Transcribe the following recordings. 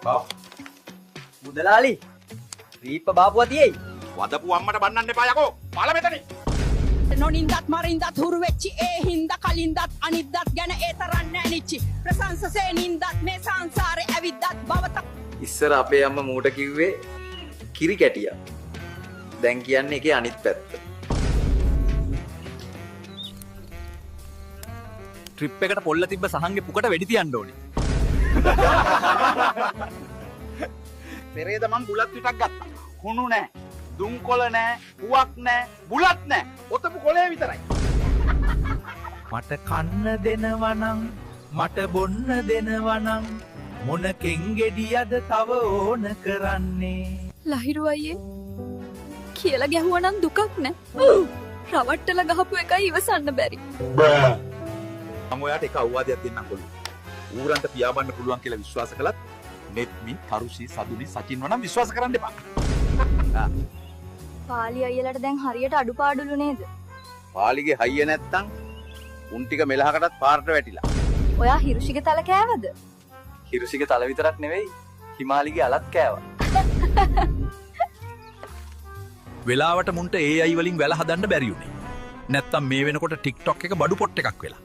ඔව්. මුදලාලි. රීප්ප බාපුවා තියෙයි. වදපු අම්මට බන්නන්න එපා යකෝ. පාල මෙතනින්. නොනින්දත් මරින්දත් හුරු වෙච්චි ඒ හින්දා කලින්දත් අනිද්දත් ගැන ඒ තරම් නෑනිච්චි ප්‍රශංසසේ නින්දත් මේ සංසාරේ ඇවිද්දත් බවත ඉස්සර අපේ අම්මා මූට කිව්වේ කිරි කැටියක්. දැන් කියන්නේ ඒකේ අනිත් පැත්ත. ට්‍රිප් එකට පොල්ල තිබ්බ සහන්ගේ පුකට වෙඩි තියන්න ඕනේ. පෙරේද මං බුලත් පිටක් ගත්තා. කුණු නෑ, දුම්කොළ නෑ, පුවක් නෑ, බුලත් නෑ. ඔතපු කොලේ විතරයි. මට කන්න දෙනවනම් මට බොන්න දෙනවනම් මොන කෙන්ගෙඩියද තව ඕන කරන්නේ. ලහිරු අයියේ කියලා ගැහුවනම් දුකක් නෑ. රවට්ටල ගහපු එකයි ඉවසන්න බැරි. මම ඔයාට එක අවවාදයක් දෙන්නම් කොළු. ඌරන්ට පියාඹන්න පුළුවන් කියලා විශ්වාස කළත් නෙත්මි, තරුෂි, සදුනි, සචින් වනම් විශ්වාස කරන්න එපා. පාලි අයියලට දැන් හරියට අඩුපාඩුලු නේද? පාලිගේ හයිය නැත්තම් උන් ටික මෙලහකටත් පාරට වැටිලා. ඔයා හිරුෂිගේ තල කෑවද? හිරුසිගේ තල විතරක් නෙවෙයි හිමාලිගේ අලත් කෑවා. වෙලාවට මුන්ට AI වලින් වැල හදන්න බැරි වුණේ. නැත්තම් මේ වෙනකොට TikTok එක බඩු පොට් එකක් වෙලා.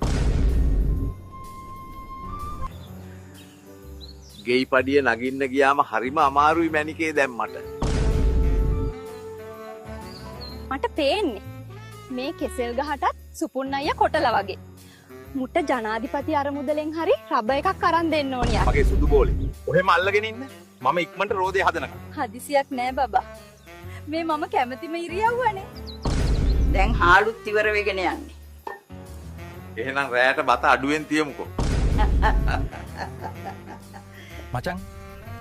ගෙයි පඩිය නගින්න ගියාම හරිම අමාරුයි මැනිකේ දැම්මට. මට පේන්නේ මේ කෙසෙල් ගහටත් සුපුන් අයියා කොටලා වගේ. මුට ජනාධිපති අරමුදලෙන් හරි රබ එකක් අරන් දෙන්න ඕනියා. මගේ සුදු බෝලේ. ඔහෙම අල්ලගෙන ඉන්න. මම ඉක්මනට රෝදේ හදනකම්. හදිසියක් නෑ බබා. මේ මම කැමතිම ඉරියව්වනේ. දැන් හාලුත් ඉවර වෙගෙන යන්නේ. එහෙනම් රැයට බත අඩුවෙන් තියමුකෝ. මචං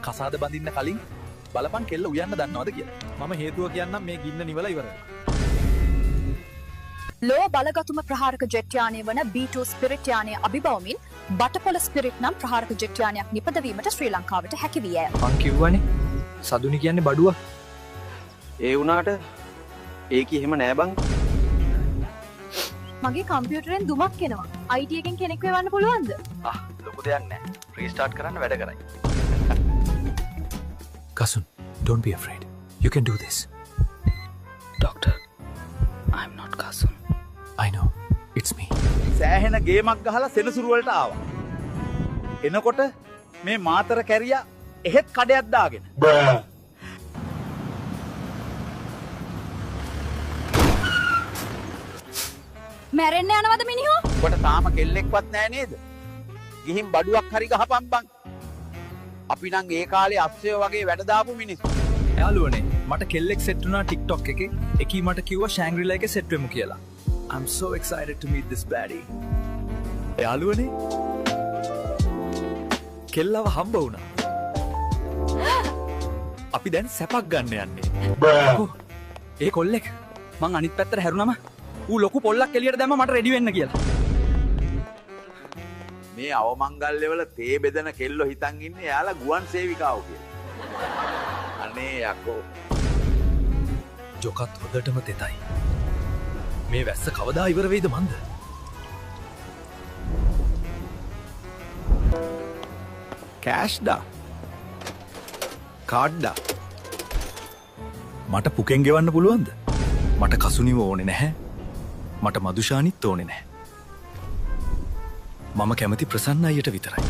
කසාද බඳින්න කලින් බලපන් කෙල්ල උයන්න දන්නවද කියලා. මම හේතුව කියන්නම් මේ ගින්න නිවලා ඉවරයි. ලෝ බලගතුම ප්‍රහාරක ජෙට් යානය වන B2 ස්පිරිට් යානය අභිබවමින් බටපොළ ස්පිරිට් නම් ප්‍රහාරක ජෙට් යානයක් නිපදවීමට ශ්‍රී ලංකාවට හැකි වී ඇත. මං කිව්වනේ සදුනි කියන්නේ බඩුව. ඒ වුණාට ඒක එහෙම නෑ බං. මගේ කම්පියුටරෙන් දුමක් එනවා. IT එකෙන් කෙනෙක් වෙවන්න පුළුවන්ද? ලොකු දෙයක් නෑ. රීස්ටාර්ට් කරන්න වැඩ කරයි. Kasun, don't be afraid. You can do this. Doctor, I'm not Kasun. I know. It's me. සෑහෙන ගේමක් ගහලා සෙනසුරු වලට ආවා. එනකොට මේ මාතර කැරියා එහෙත් කඩයක් දාගෙන. මැරෙන්න යනවද මිනිහෝ? ඔබට තාම කෙල්ලෙක්වත් නෑ නේද? ගිහින් බඩුවක් හරි ගහපන් බං. අපි නම් ඒ කාලේ අස්සයෝ වගේ වැඩ දාපු මිනිස්සු. යාළුවනේ මට කෙල්ලෙක් සෙට් වුණා TikTok එකේ. එකී මට කිව්වා Shangri-La එකේ සෙට් වෙමු කියලා. I'm so excited to meet this baddie. යාළුවනේ කෙල්ලව හම්බ වුණා. අපි දැන් සැපක් ගන්න යන්නේ. ඒ කොල්ලෙක් මං අනිත් පැත්තට හැරුණම ඌ ලොකු පොල්ලක් එළියට දැම්ම මට රෙඩි වෙන්න කියලා. මේ අවමංගල්‍යවල තේ බෙදන කෙල්ලෝ හිතන් ඉන්නේ යාලා ගුවන් සේවිකාවෝ කියලා. අනේ යකෝ. ජොකත් හොදටම තෙතයි. මේ වැස්ස කවදා ඉවර වෙයිද මන්ද? කෑෂ්ඩා. කාඩ්ඩා. මට පුකෙන් ගෙවන්න පුළුවන්ද? මට කසුනිව ඕනේ නැහැ. මට මදුෂානිත් ඕනේ නැහැ. මම කැමති ප්‍රසන්න අයියට විතරයි.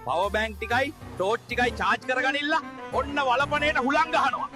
පවර් බැංක් ටිකයි ටෝච් ටිකයි charge කරගනින්න ඔන්න වලපණේට හුලං ගහනවා.